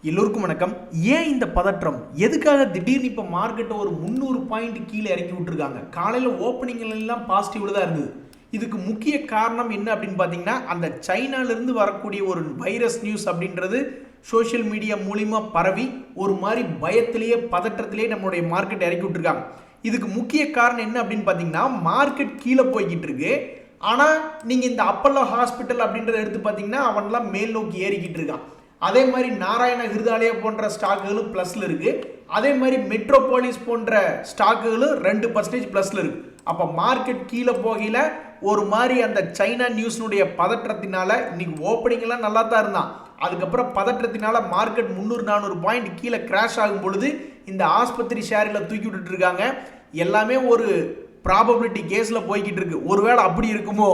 எல்லோருக்கும் வணக்கம். ஏன் இந்த பதற்றம்? எதுக்காக திடீர்னு இப்போ மார்க்கெட்டை ஒரு 300 பாயிண்ட் கீழே இறக்கி விட்டுருக்காங்க? காலையில் ஓப்பனிங்ல எல்லாம் பாசிட்டிவ்ல தான் இருந்தது. இதுக்கு முக்கிய காரணம் என்ன அப்படின்னு பார்த்தீங்கன்னா, அந்த சைனாலிருந்து வரக்கூடிய ஒரு வைரஸ் நியூஸ் அப்படின்றது சோஷியல் மீடியா மூலிமா பரவி ஒரு மாதிரி பயத்திலேயே பதற்றத்திலேயே நம்மளுடைய மார்க்கெட் இறக்கி விட்டுருக்காங்க. இதுக்கு முக்கிய காரணம் என்ன அப்படின்னு பார்த்தீங்கன்னா, மார்க்கெட் கீழே போய்கிட்டு இருக்கு. ஆனால் நீங்கள் இந்த அப்பல்லோ ஹாஸ்பிட்டல் அப்படின்றத எடுத்து பார்த்தீங்கன்னா அவன்லாம் மேல் நோக்கி ஏறிக்கிட்டு இருக்கான். அதே மாதிரி நாராயண ஹிருதாலயா போன்ற ஸ்டாக்குகளும் ப்ளஸில் இருக்குது. அதே மாதிரி மெட்ரோபாலிஸ் போன்ற ஸ்டாக்குகளும் 2% ப்ளஸில் இருக்குது. அப்போ மார்க்கெட் கீழே போகையில் ஒரு மாதிரி அந்த சைனா நியூஸ்னுடைய பதற்றத்தினால இன்னைக்கு ஓப்பனிங்லாம் நல்லா தான் இருந்தான். அதுக்கப்புறம் பதற்றத்தினால மார்க்கெட் 300-400 பாயிண்ட் கீழே கிராஷ் ஆகும் பொழுது இந்த ஆஸ்பத்திரி ஷேரில் தூக்கி விட்டுட்டு இருக்காங்க. எல்லாமே ஒரு ப்ராபபிலிட்டி கேஸில் போய்கிட்டு இருக்கு. ஒருவேளை அப்படி இருக்குமோ,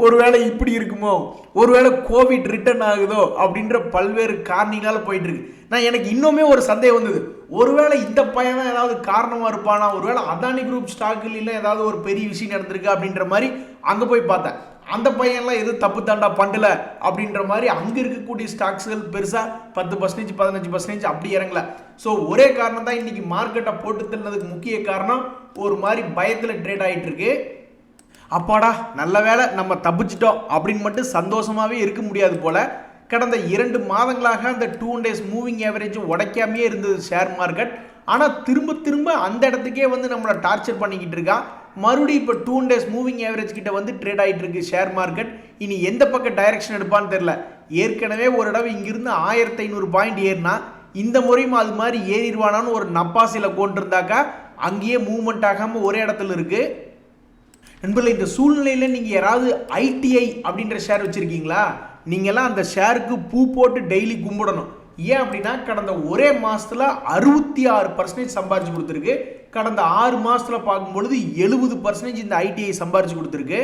ஒருவேளை இப்படி இருக்குமோ, ஒருவேளை கோவிட் ரிட்டர்ன் ஆகுதோ அப்படின்ற பல்வேறு காரணங்களால் போயிட்டு இருக்கு. எனக்கு இன்னுமே ஒரு சந்தேகம் வந்தது. ஒருவேளை இந்த பையன் தான் ஏதாவது காரணமாக இருப்பானா, ஒருவேளை அதானி குரூப் ஸ்டாக்கில் இல்லை ஏதாவது ஒரு பெரிய விஷயம் நடந்திருக்கு அப்படின்ற மாதிரி அங்கே போய் பார்த்தேன். அந்த பையன்லாம் எதுவும் தப்பு தாண்டா பண்ணல அப்படின்ற மாதிரி அங்கே இருக்கக்கூடிய ஸ்டாக்ஸ்கள் பெருசாக 10%, 15% அப்படி இறங்கல. ஸோ ஒரே காரணம் தான் இன்னைக்கு மார்க்கெட்டை போட்டு தள்ளதுக்கு முக்கிய காரணம். ஒரு மாதிரி பயத்தில் ட்ரேட் ஆகிட்டு இருக்கு. அப்பாடா நல்ல வேலை நம்ம தப்பிச்சிட்டோம் அப்படின்னு மட்டும் சந்தோஷமாகவே இருக்க முடியாது போல. கடந்த 2 மாதங்களாக அந்த 2 days மூவிங் ஆவரேஜ் உடைக்காமையே இருந்தது ஷேர் மார்க்கெட். ஆனால் திரும்ப திரும்ப அந்த இடத்துக்கே வந்து நம்மளை டார்ச்சர் பண்ணிக்கிட்டு இருக்கா. மறுபடியும் இப்போ 2 days மூவிங் ஆவரேஜ் கிட்ட வந்து ட்ரேட் ஆகிட்டு இருக்கு ஷேர் மார்க்கெட். இனி எந்த பக்கம் டைரக்ஷன் எடுப்பான்னு தெரியல. ஏற்கனவே ஒரு தடவை இங்கிருந்து 1500 பாயிண்ட் ஏறினா இந்த முறையும் அது மாதிரி ஏறிடுவானான்னு ஒரு நப்பாசில கொண்டிருந்தாக்கா அங்கேயே மூவ்மெண்ட் ஆகாமல் ஒரே இடத்துல இருக்கு. நண்பர்களே, இந்த சூழ்நிலையில் நீங்கள் யாராவது ஐடிஐ அப்படின்ற ஷேர் வச்சுருக்கீங்களா? நீங்கள்லாம் அந்த ஷேருக்கு பூ போட்டு டெய்லி கும்பிடணும். ஏன் அப்படின்னா கடந்த ஒரே மாதத்தில் 66% சம்பாரிச்சு கொடுத்துருக்கு. கடந்த 6 மாதத்தில் பார்க்கும்பொழுது 70% இந்த ஐடிஐ சம்பாரிச்சு கொடுத்துருக்கு.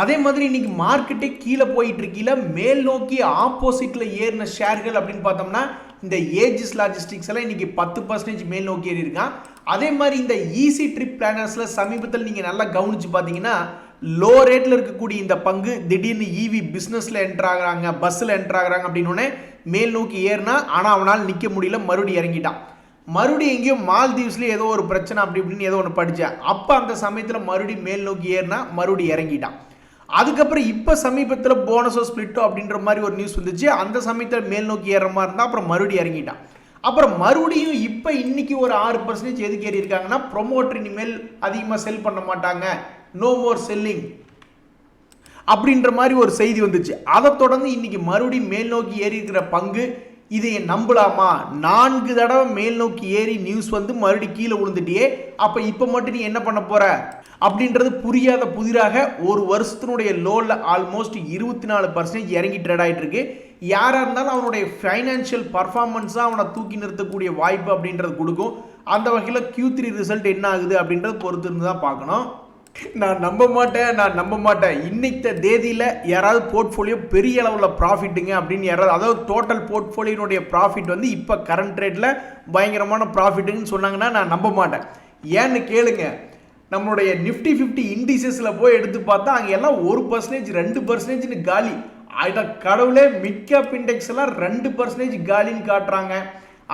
அதே மாதிரி இன்னைக்கு மார்க்கெட்டே கீழே போயிட்டு இருக்கீல மேல் நோக்கி ஆப்போசிட்ல ஏறின ஷேர்கள் அப்படின்னு பார்த்தோம்னா இந்த ஏஜிஸ் லாஜிஸ்டிக்ஸ் எல்லாம் இன்னைக்கு 10% மேல் நோக்கி ஏறி இருக்கான். அதே மாதிரி இந்த ஈஸி ட்ரிப் பிளானர்ஸ்ல சமீபத்தில் நீங்க நல்லா கவனிச்சு பார்த்தீங்கன்னா லோ ரேட்ல இருக்கக்கூடிய இந்த பங்கு திடீர்னு இவி பிசினஸ்ல என்டர் ஆகுறாங்க, பஸ்ல என்டர் ஆகுறாங்க அப்படின்னு மேல் நோக்கி ஏறினா ஆனால் அவனால் நிற்க முடியல, மறுபடியும் இறங்கிட்டான். மறுபடியும் எங்கேயோ மால்தீவ்ஸ்லேயே ஏதோ ஒரு பிரச்சனை அப்படி இப்படின்னு ஏதோ ஒன்று படித்தேன். அப்போ அந்த சமயத்தில் மறுபடியும் மேல் நோக்கி ஏறினா மறுபடியும் இறங்கிட்டான். அதுக்கப்புறம் இப்போ சமீபத்தில் போனஸோ ஸ்பிளிட்டோ அப்படின்ற மாதிரி ஒரு நியூஸ் வந்துச்சு. அந்த சமயத்தில் மேல் நோக்கி ஏற மாதிரி இருந்தால் அப்புறம் மறுபடியும் இறங்கிட்டான். அப்புறம் மறுபடியும் இப்போ இன்னைக்கு ஒரு 6% எதுக்கு ஏறி இருக்காங்கன்னா ப்ரொமோட்டர் இனிமேல் அதிகமாக செல் பண்ண மாட்டாங்க, நோ மோர் செல்லிங் அப்படின்ற மாதிரி ஒரு செய்தி வந்துச்சு. அதை தொடர்ந்து இன்னைக்கு மறுபடியும் மேல் நோக்கி ஏறி இருக்கிற பங்கு இதை நம்பலாமா? 4 தடவை மேல் நோக்கி ஏறி நியூஸ் வந்து மறுபடியும் கீழே விழுந்துட்டியே, அப்போ இப்போ மட்டும் நீ என்ன பண்ண போற அப்படின்றது புரியாத புதிராக ஒரு வருஷத்தினுடைய லோவில் ஆல்மோஸ்ட் 24% இறங்கி ட்ரேட் ஆகிட்டு இருக்கு. யாராக இருந்தாலும் அவனுடைய ஃபைனான்ஷியல் பர்ஃபார்மன்ஸாக அவனை தூக்கி நிறுத்தக்கூடிய வாய்ப்பு அப்படின்றது கொடுக்கும். அந்த வகையில் Q3 ரிசல்ட் என்ன ஆகுது அப்படின்றது பொறுத்து இருந்து தான் பார்க்கணும். நான் நம்ப மாட்டேன். இன்னைக்கு தேதியில் யாராவது போர்ட்ஃபோலியோ பெரிய அளவில் ப்ராஃபிட்டுங்க அப்படின்னு யாராவது, அதாவது டோட்டல் போர்ட்ஃபோலியோனுடைய ப்ராஃபிட் வந்து இப்போ கரண்ட் ரேட்டில் பயங்கரமான ப்ராஃபிட்டுன்னு சொன்னாங்கன்னா நான் நம்ப மாட்டேன். ஏன்னு கேளுங்க, நம்மளுடைய நிஃப்டி 50 இண்டிசஸில் போய் எடுத்து பார்த்தா அங்கே எல்லாம் 1%, 2%ன்னு காலி. அதை கடவுளே மிட் கேப் இண்டெக்ஸ் எல்லாம் 2% காலின்னு காட்டுறாங்க.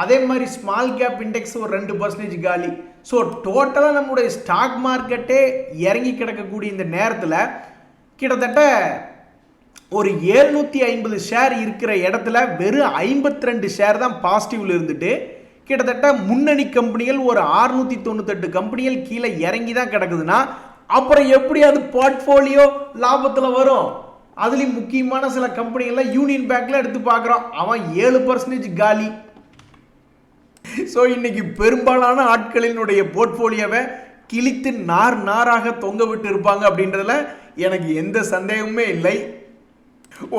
அதே மாதிரி ஸ்மால் கேப் இண்டெக்ஸ் ஒரு 2% காலி. ஸோ டோட்டலாக நம்மளுடைய ஸ்டாக் மார்க்கெட்டே இறங்கி கிடக்கக்கூடிய இந்த நேரத்தில் கிட்டத்தட்ட ஒரு 750 ஷேர் இருக்கிற இடத்துல வெறும் 52 ஷேர் தான் பாசிட்டிவ்ல இருந்துட்டு கிட்டத்தட்ட முன்னணி கம்பெனிகள் ஒரு 698 கம்பெனிகள் கீழே இறங்கி தான் கிடக்குதுன்னா அப்புறம் எப்படி அது போர்ட்ஃபோலியோ லாபத்தில் வரும்? அதுலேயும் முக்கியமான சில கம்பெனிகள்லாம் யூனியன் பேங்க்ல எடுத்து பார்க்குறோம், அவன் 7% காலி. ஸோ இன்னைக்கு பெரும்பாலான ஆட்களினுடைய போர்ட்ஃபோலியோவை கிழித்து நாராக தொங்க விட்டு இருப்பாங்க அப்படின்றதுல எனக்கு எந்த சந்தேகமுமே இல்லை.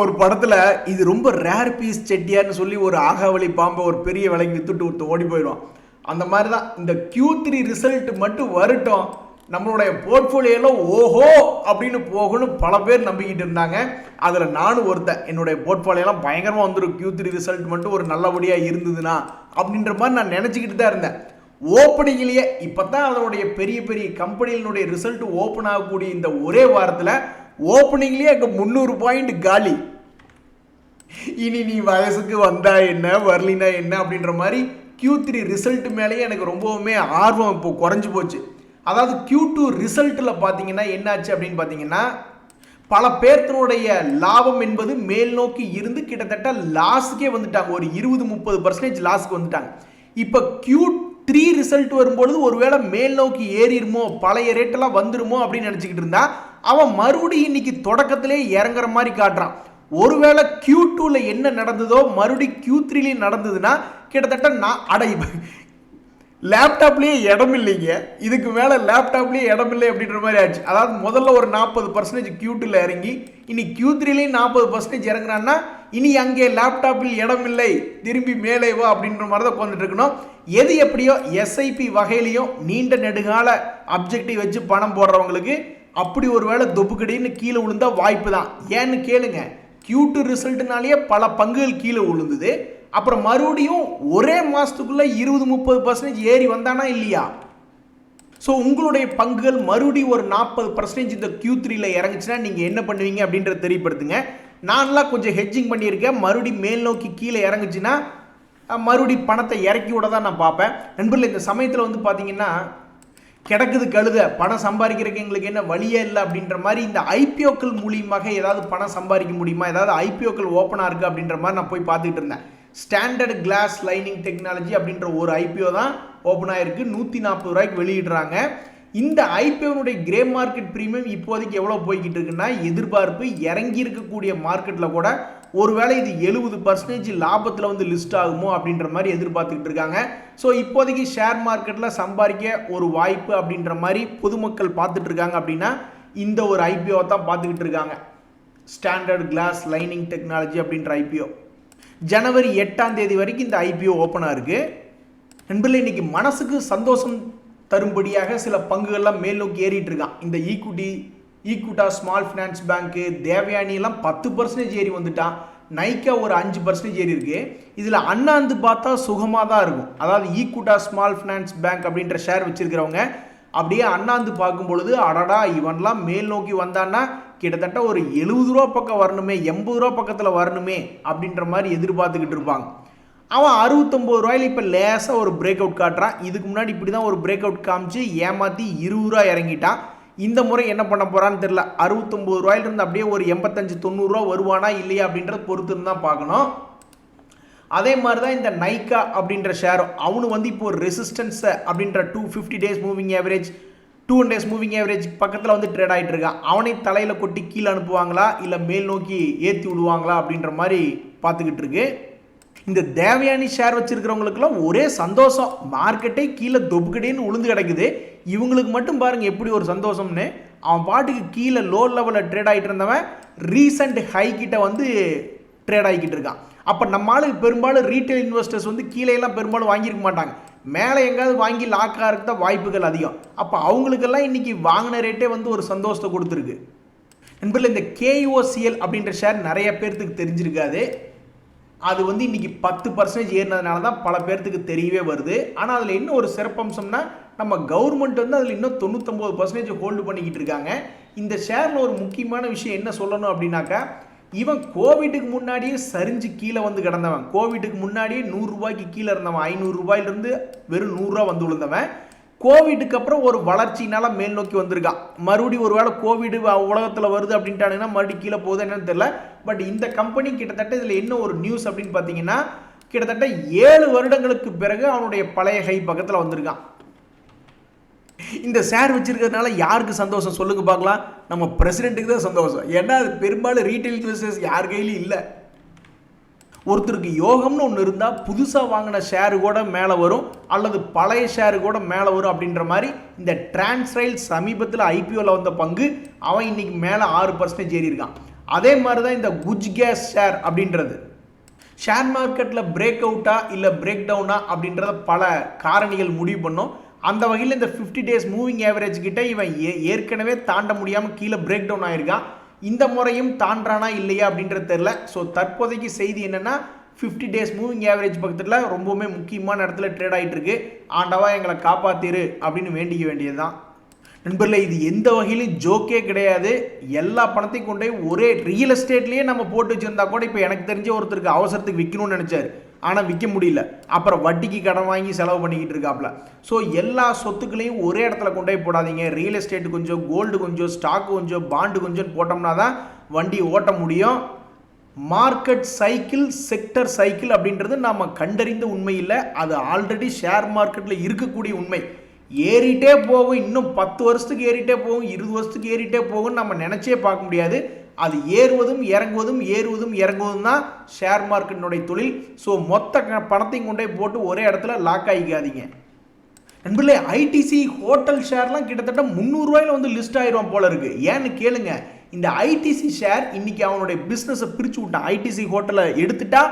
ஒரு படத்தில் இது ரொம்ப ரேர் பீஸ் செட்டியார்னு சொல்லி ஒரு ஆகாவளி பாம்பை ஒரு பெரிய விலைக்கு வித்துட்டு ஒருத்த ஓடி போயிடுவான். அந்த மாதிரி தான் இந்த Q3 ரிசல்ட் மட்டும் வரட்டும், நம்மளுடைய போர்ட்ஃபோலியோவில் ஓஹோ அப்படின்னு போகணும் பல பேர் நம்பிக்கிட்டு இருந்தாங்க. அதில் நானும் ஒருத்தன். என்னுடைய போர்ட்ஃபோலியோலாம் பயங்கரமாக வந்துடும் Q3 ரிசல்ட் மட்டும் ஒரு நல்லபடியாக இருந்ததுன்னா அப்படின்ற மாதிரி நான் நினச்சிக்கிட்டு தான் இருந்தேன். ஓப்பனிங்லேயே இப்போ தான் அதனுடைய பெரிய பெரிய கம்பெனிகளுடைய ரிசல்ட் ஓப்பன் ஆகக்கூடிய இந்த ஒரே வாரத்தில் ஓப்பனிங்லேயே அங்கே 300 பாயிண்ட் காலி. இனி நீ வயசுக்கு வந்தா என்ன வரலினா என்ன அப்படின்ற மாதிரி Q3 ரிசல்ட் மேலேயே எனக்கு ரொம்பவுமே ஆர்வம் இப்போ குறைஞ்சு போச்சு. அதாவது Q2 ரிசல்ட்டில் பார்த்தீங்கன்னா என்னாச்சு அப்படின்னு பார்த்தீங்கன்னா பல பேர்த்தினுடைய லாபம் என்பது மேல் நோக்கி இருந்து கிட்டத்தட்ட லாஸுக்கே வந்துட்டாங்க. ஒரு 20-30% லாஸுக்கு வந்துட்டாங்க. இப்போ Q3 ரிசல்ட் வரும்பொழுது ஒருவேளை மேல் நோக்கி ஏறிடுமோ பழைய ரேட்டெல்லாம் வந்துடுமோ அப்படின்னு நினச்சிக்கிட்டு இருந்தா அவன் மறுபடியும் இன்னைக்கு தொடக்கத்திலே இறங்குற மாதிரி காட்டுறான். ஒருவேளை Q2ல என்ன நடந்ததோ மறுபடியும் Q3லையும் நடந்ததுன்னா கிட்டத்தட்ட நான் லேப்டாப்லேயே இடம் இல்லைங்க, இதுக்கு மேலே லேப்டாப்லேயே இடம் இல்லை அப்படின்ற மாதிரி ஆச்சு. அதாவது முதல்ல ஒரு 40% Q2ல இறங்கி இனி Q3லையும் 40% இறங்குறான்னா இனி அங்கே லேப்டாப்பில் இடம் இல்லை, திரும்பி மேலே வா அப்படின்ற மாதிரி தான் உட்காந்துட்டு இருக்கணும். எது எப்படியோ SIP வகையிலையும் நீண்ட நெடுகால அப்ஜெக்டிவ் வச்சு பணம் போடுறவங்களுக்கு அப்படி ஒரு வேளை தொப்புக்கடின்னு கீழே விழுந்தா வாய்ப்பு தான். ஏன்னு கேளுங்க, Q2 ரிசல்ட்னாலேயே பல பங்குகள் கீழே விழுந்தது. அப்புறம் மறுபடியும் ஒரே மாதத்துக்குள்ளே 20-30% ஏறி வந்தானா இல்லையா? ஸோ உங்களுடைய பங்குகள் மறுபடியும் ஒரு 40% இந்த Q3ல இறங்குச்சுன்னா நீங்கள் என்ன பண்ணுவீங்க அப்படின்றத தெரியப்படுத்துங்க. நான்லாம் கொஞ்சம் ஹெட்ஜிங் பண்ணியிருக்கேன். மறுபடியும் மேல் நோக்கி கீழே இறங்குச்சுன்னா மறுபடியும் பணத்தை இறக்கி விட தான் நான் பார்ப்பேன். நண்பர்களே, இந்த சமயத்தில் வந்து பார்த்தீங்கன்னா கிடக்குது கழுத, பணம் சம்பாதிக்கிறதுக்கு எங்களுக்கு என்ன வழியே இல்லை அப்படின்ற மாதிரி இந்த ஐபிஓக்கள் மூலியமாக ஏதாவது பணம் சம்பாதிக்க முடியுமா, ஏதாவது ஐபிஓக்கள் ஓப்பனாக இருக்குது அப்படின்ற மாதிரி நான் போய் பார்த்துக்கிட்டு இருந்தேன். ஸ்டாண்டர்ட் கிளாஸ் லைனிங் டெக்னாலஜி அப்படின்ற ஒரு ஐபிஓ தான் ஓப்பன் ஆகிருக்கு. 140 ரூபாய்க்கு வெளியிடுறாங்க. இந்த ஐபிஓனுடைய கிரே மார்க்கெட் ப்ரீமியம் இப்போதைக்கு எவ்வளோ போய்கிட்டு இருக்குன்னா எதிர்பார்ப்பு இறங்கி இருக்கக்கூடிய மார்க்கெட்டில் கூட ஒருவேளை இது 70% லாபத்தில் வந்து லிஸ்ட் ஆகுமோ அப்படின்ற மாதிரி எதிர்பார்த்துக்கிட்டு இருக்காங்க. ஸோ இப்போதைக்கு ஷேர் மார்க்கெட்டில் சம்பாதிக்க ஒரு வாய்ப்பு அப்படின்ற மாதிரி பொதுமக்கள் பார்த்துட்டு இருக்காங்க. அப்படின்னா இந்த ஒரு ஐபிஓ தான் பார்த்துக்கிட்டு இருக்காங்க. ஸ்டாண்டர்ட் கிளாஸ் லைனிங் டெக்னாலஜி அப்படின்ற ஐபிஓ ஜனவரி 8ஆம் தேதி வரைக்கும் இந்த ஐபிஓ ஓப்பனாக இருக்குது. நண்பர்களே, இன்னைக்கு மனசுக்கு சந்தோஷம் தரும்படியாக சில பங்குகள்லாம் மேல் நோக்கி ஏறிட்டு இருக்கான். இந்த ஈக்குட்டா ஸ்மால் ஃபினான்ஸ் பேங்க்கு, தேவயானி எல்லாம் 10% ஏறி வந்துட்டான். நைக்கா ஒரு 5% ஏறி இருக்கு. இதில் அண்ணாந்து பார்த்தா சுகமாக தான் இருக்கும். அதாவது ஈக்குட்டா ஸ்மால் ஃபினான்ஸ் பேங்க் அப்படின்ற ஷேர் வச்சிருக்கிறவங்க அப்படியே அண்ணாந்து பார்க்கும் பொழுது அடடா இவன்லாம் மேல் நோக்கி வந்தான்னா கிட்டத்தட்ட ஒரு 70 ரூபா பக்கம் வரணுமே, 80 ரூபா பக்கத்தில் வரணுமே அப்படின்ற மாதிரி எதிர்பார்த்துக்கிட்டு இருப்பாங்க. அவன் 69 ரூபாயில் இப்போ லேசாக ஒரு பிரேக் அவுட் காட்டுறான். இதுக்கு முன்னாடி இப்படி தான் ஒரு பிரேக் அவுட் காமிச்சு ஏமாற்றி 20 ரூபா இறங்கிட்டான். இந்த முறை என்ன பண்ண போகிறான்னு தெரியல. 69 ரூபாயிலிருந்து அப்படியே ஒரு 85-90 ரூபா வருவானா இல்லையா அப்படின்றத பொறுத்து தான் பார்க்கணும். அதே மாதிரி தான் இந்த நைக்கா அப்படின்ற ஷேர், அவனு வந்து இப்போ ஒரு ரெசிஸ்டன்ஸ் அப்படின்ற 250 days moving average 200 days moving average பக்கத்தில் வந்து ட்ரேட் ஆகிட்டு இருக்கான். அவனை தலையில் கொட்டி கீழே அனுப்புவாங்களா இல்லை மேல் நோக்கி ஏற்றி விடுவாங்களா அப்படின்ற மாதிரி பார்த்துக்கிட்டு இருக்கு. இந்த தேவயானி ஷேர் வச்சிருக்கிறவங்களுக்குலாம் ஒரே சந்தோஷம், மார்க்கெட்டே கீழே தொப்புக்கடின்னு உளுந்து கிடக்குது. இவங்களுக்கு மட்டும் பாருங்க எப்படி ஒரு சந்தோஷம்னு. அவன் பாட்டுக்கு கீழே லோ லெவலில் ட்ரேட் ஆகிட்டு இருந்தவன் ரீசன்ட் ஹை கிட்ட வந்து ட்ரேட் ஆகிக்கிட்டு இருக்கான். அப்போ நம்மளால பெரும்பாலும் ரீட்டைல் இன்வெஸ்டர்ஸ் வந்து கீழே எல்லாம் பெரும்பாலும் வாங்கியிருக்க மாட்டாங்க, மேலே எங்காவது வாங்கி லாக் ஆகிறதுக்கு தான் வாய்ப்புகள் அதிகம். அப்போ அவங்களுக்கெல்லாம் இன்னைக்கு வாங்கின ரேட்டே வந்து ஒரு சந்தோஷத்தை கொடுத்துருக்கு. நண்பர்களே, இந்த KOCL அப்படின்ற ஷேர் நிறைய பேர்த்துக்கு தெரிஞ்சிருக்காது. அது வந்து இன்னைக்கு 10% ஏறினதுனால தான் பல பேர்த்துக்கு தெரியவே வருது. ஆனால் அதில் இன்னும் ஒரு சிறப்பம்சம்னா நம்ம கவர்மெண்ட் வந்து அதில் இன்னும் 99% ஹோல்டு பண்ணிக்கிட்டு இருக்காங்க. இந்த ஷேரில் ஒரு முக்கியமான விஷயம் என்ன சொல்லணும் அப்படின்னாக்கா, இவன் கோவிட்டுக்கு முன்னாடியே சரிஞ்சு கீழே வந்து கிடந்தவன். கோவிட்டுக்கு முன்னாடியே 100 ரூபாய்க்கு கீழே இருந்தவன். 500 ரூபாயிலிருந்து வெறும் 100 ரூபா வந்து விழுந்தவன். கோவிட்டுக்கு அப்புறம் ஒரு வளர்ச்சினால மேல் நோக்கி வந்திருக்கான். மறுபடியும் ஒரு வேளை கோவிட் உலகத்தில் வருது அப்படின்ட்டானுங்கன்னா மறுபடியும் கீழே போகுது என்னன்னு தெரியல. பட் இந்த கம்பெனி கிட்டத்தட்ட இதில் என்ன ஒரு நியூஸ் அப்படின்னு பார்த்தீங்கன்னா, கிட்டத்தட்ட 7 வருடங்களுக்கு பிறகு அவனுடைய பழைய ஹை பக்கத்தில் வந்திருக்கான். இந்த ஷேர் வச்சிருக்கிறதுனால யாருக்கு சந்தோஷம் சொல்லுங்க பார்க்கலாம்? நம்ம பிரசிடென்ட்டுக்கு தான் சந்தோஷம். ஏன்னா அது பெரும்பாலும் ரீட்டைல் இன்வெஸ்டர்ஸ் யார் கையிலும் இல்லை. ஒருத்தருக்கு யோகம்னு ஒன்று இருந்தால் புதுசாக வாங்கின ஷேரு கூட மேலே வரும் அல்லது பழைய ஷேரு கூட மேலே வரும் அப்படின்ற மாதிரி இந்த டிரான்ஸ்ரைல் சமீபத்தில் ஐபிஓவில் வந்த பங்கு அவன் இன்னைக்கு மேலே 6% ஏறி இருக்கான். அதே மாதிரி தான் இந்த குஜ் கேஸ் ஷேர் அப்படின்றது ஷேர் மார்க்கெட்டில் பிரேக் அவுட்டா இல்லை பிரேக் டவுனா அப்படின்றத பல காரணிகள் முடிவு பண்ணும். அந்த வகையில் இந்த 50 டேஸ் மூவிங் ஆவரேஜ் கிட்ட இவன் ஏற்கனவே தாண்ட முடியாமல் கீழே பிரேக் டவுன் ஆயிருக்கான். இந்த முறையும் தாண்டானா இல்லையா அப்படின்றது தெரியல. ஸோ தற்போதைக்கு செய்தி என்னன்னா 50 டேஸ் மூவிங் ஆவரேஜ் பக்கத்தில் ரொம்பவுமே முக்கியமான இடத்துல ட்ரேட் ஆகிட்டு இருக்கு. ஆண்டவா எங்களை காப்பாத்திரு அப்படின்னு வேண்டிக்க வேண்டியதுதான். நண்பர்களே, இது எந்த வகையிலும் ஜோக்கே கிடையாது. எல்லா பணத்தையும் கொண்டு ஒரே ரியல் எஸ்டேட்லேயே நம்ம போட்டு வச்சுருந்தா கூட இப்போ எனக்கு தெரிஞ்ச ஒருத்தருக்கு அவசரத்துக்கு விற்கணும்னு நினச்சார், ஆனால் விற்க முடியல. அப்புறம் வட்டிக்கு கடன் வாங்கி செலவு பண்ணிக்கிட்டு இருக்காப்புல. ஸோ எல்லா சொத்துக்களையும் ஒரே இடத்துல கொண்டு போய் போடாதீங்க. ரியல் எஸ்டேட் கொஞ்சம், கோல்டு கொஞ்சம், ஸ்டாக் கொஞ்சம், பாண்டு கொஞ்சம் போட்டோம்னா தான் வண்டி ஓட்ட முடியும். மார்க்கெட் சைக்கிள், செக்டர் சைக்கிள் அப்படின்றது நம்ம கண்டறிந்த உண்மை இல்லை, அது ஆல்ரெடி ஷேர் மார்க்கெட்டில் இருக்கக்கூடிய உண்மை. ஏறிட்டே போகும், இன்னும் 10 வருஷத்துக்கு ஏறிட்டே போகும், 20 வருஷத்துக்கு ஏறிட்டே போகும் நம்ம நினச்சே பார்க்க முடியாது. அது ஏறுவதும் இறங்குவதும் ஏறுவதும் இறங்குவதும் தான் ஷேர் மார்க்கெட்டினுடைய தொழில். ஸோ மொத்த பணத்தையும் கொண்டே போட்டு ஒரே இடத்துல லாக் ஆகிக்காதீங்க. நண்பர்களே, ஐடிசி ஹோட்டல் ஷேர்லாம் கிட்டத்தட்ட 300 ரூபாயில வந்து லிஸ்ட் ஆயிரும் போல இருக்கு. ஏன்னு கேளுங்க, இந்த ஐடிசி ஷேர் இன்னைக்கு அவனுடைய பிஸ்னஸை பிரித்து விட்டான். ஐடிசி ஹோட்டலை எடுத்துட்டா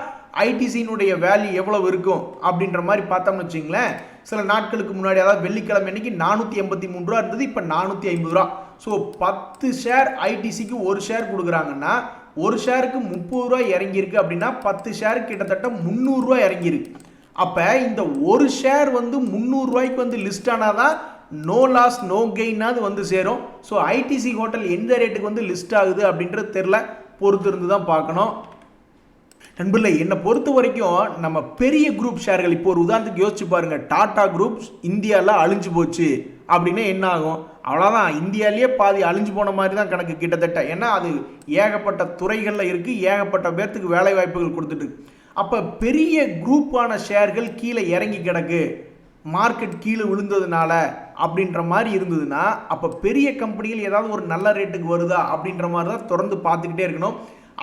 ஐடிசியினுடைய வேல்யூ எவ்வளவு இருக்கும் அப்படின்ற மாதிரி பார்த்தோம்னு வச்சுங்களேன். சில நாட்களுக்கு முன்னாடி, அதாவது வெள்ளிக்கிழமை அன்னைக்கு 483 ரூபா இருந்தது, இப்போ 450 ரூபா. ஸோ 10 ஷேர் ஐடிசிக்கு ஒரு ஷேர் கொடுக்குறாங்கன்னா ஒரு ஷேருக்கு 30 ரூபா இறங்கியிருக்கு அப்படின்னா 10 ஷேருக்கு கிட்டத்தட்ட 300 ரூபா இறங்கியிருக்கு. அப்போ இந்த ஒரு ஷேர் வந்து 300 ரூபாய்க்கு வந்து லிஸ்ட் ஆனாதான் நோ லாஸ் நோ கெயினாவது வந்து சேரும். ஸோ ஐடிசி ஹோட்டல் எந்த ரேட்டுக்கு வந்து லிஸ்ட் ஆகுது அப்படின்றது தெரில, பொறுத்து இருந்து தான் பார்க்கணும். நண்பர்களே, என்னை பொறுத்த வரைக்கும் நம்ம பெரிய குரூப் ஷேர்கள், இப்போ ஒரு உதாரணத்துக்கு யோசிச்சு பாருங்க, டாடா குரூப் இந்தியாவில் அழிஞ்சு போச்சு அப்படின்னா என்ன ஆகும்? அவ்வளோதான், இந்தியாவிலேயே பாதி அழிஞ்சு போன மாதிரி தான் கணக்கு கிட்டத்தட்ட. ஏன்னா அது ஏகப்பட்ட துறைகளில் இருக்குது, ஏகப்பட்ட பேர்த்துக்கு வேலை வாய்ப்புகள் கொடுத்துட்டு. அப்போ பெரிய குரூப்பான ஷேர்கள் கீழே இறங்கி கிடக்கு, மார்க்கெட் கீழே விழுந்ததுனால அப்படின்ற மாதிரி இருந்ததுன்னா, அப்போ பெரிய கம்பெனிகள் ஏதாவது ஒரு நல்ல ரேட்டுக்கு வருதா அப்படின்ற மாதிரி தான் தொடர்ந்து பார்த்துக்கிட்டே இருக்கணும்.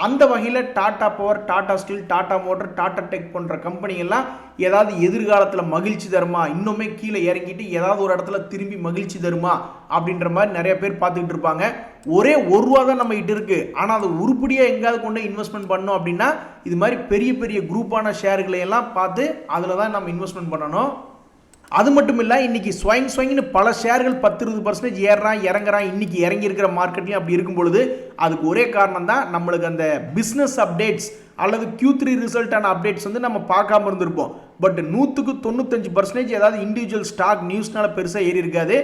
அந்த வகையில் Tata power, Tata steel, Tata motor, Tata tech போன்ற கம்பெனிகள்லாம் ஏதாவது எதிர்காலத்தில் மகிழ்ச்சி தருமா, இன்னுமே கீழே இறங்கிட்டு ஏதாவது ஒரு இடத்துல திரும்பி மகிழ்ச்சி தருமா அப்படின்ற மாதிரி நிறைய பேர் பார்த்துக்கிட்டு இருப்பாங்க. ஒரே 1 ரூபா தான் நம்ம கிட்ட இருக்கு, ஆனால் அதை உருப்படியாக எங்கேயாவது கொண்டு இன்வெஸ்ட்மெண்ட் பண்ணோம் அப்படின்னா இது மாதிரி பெரிய பெரிய குரூப்பான ஷேர்களை எல்லாம் பார்த்து அதில் தான் நம்ம இன்வெஸ்ட்மெண்ட் பண்ணணும். அது மட்டும் இல்லை, இன்னைக்கு ஸ்வைங்னு பல ஷேர்கள் 10-20% ஏறுறான் இறங்குறான். இன்னைக்கு இறங்கி இருக்கிற மார்க்கெட்லையும் அப்படி இருக்கும் பொழுது அதுக்கு ஒரே காரணம் தான், நம்மளுக்கு அந்த பிஸ்னஸ் அப்டேட்ஸ் அல்லது Q3 ரிசல்ட்டான அப்டேட்ஸ் வந்து நம்ம பார்க்காம இருந்திருப்போம். பட் 100க்கு 95% ஏதாவது இண்டிவிஜுவல் ஸ்டாக் நியூஸ்னால பெருசாக ஏறி இருக்காது.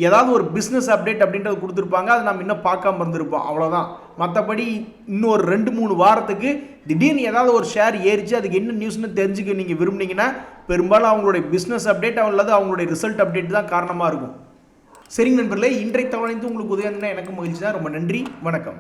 ஏதாவது ஒரு பிஸ்னஸ் அப்டேட் அப்படின்றது கொடுத்துருப்பாங்க, அதை நம்ம இன்னும் பார்க்காம இருந்திருப்போம், அவ்வளோதான். மற்றபடி இன்னும் ஒரு 2-3 வாரத்துக்கு திடீர்னு ஏதாவது ஒரு ஷேர் ஏறிச்சு, அதுக்கு என்ன நியூஸ்னு தெரிஞ்சுக்க நீங்கள் விரும்புனீங்கன்னா பெரும்பாலும் அவங்களுடைய பிஸ்னஸ் அப்டேட் அல்லது அவங்களுடைய ரிசல்ட் அப்டேட் தான் காரணமாக இருக்கும். சரிங்க நண்பர்களே, இன்றைய தகவல் உங்களுக்கு உதவினா எனக்கு மகிழ்ச்சி தான். ரொம்ப நன்றி, வணக்கம்.